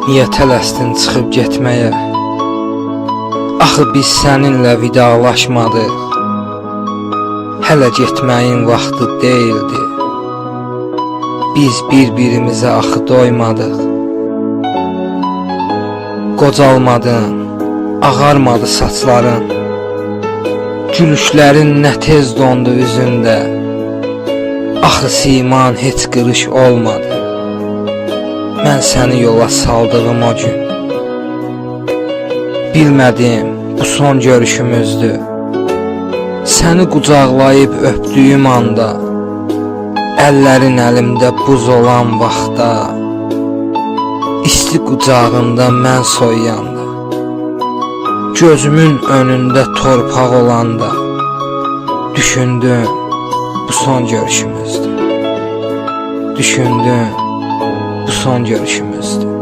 Niyə tələsdin çıxıb getməyə? Axı biz səninlə vidalaşmadıq. Hələ getməyin vaxtı deyildi. Biz bir-birimizə axı doymadıq. Qocalmadın, ağarmadı saçların. Gülüşlərin nə tez dondu üzündə. Axı siman heç qırış olmadı. Mən səni yola saldığım o gün. Bilmədim, bu son görüşümüzdür. Səni qucaqlayıb öpdüyüm anda, əllərin əlimdə buz olan vaxtda, isti qucağında mən soyuyanda, gözümün önündə torpaq olanda, düşündüm, bu son görüşümüzdür. Düşündüm, bu son görüşümüzdür.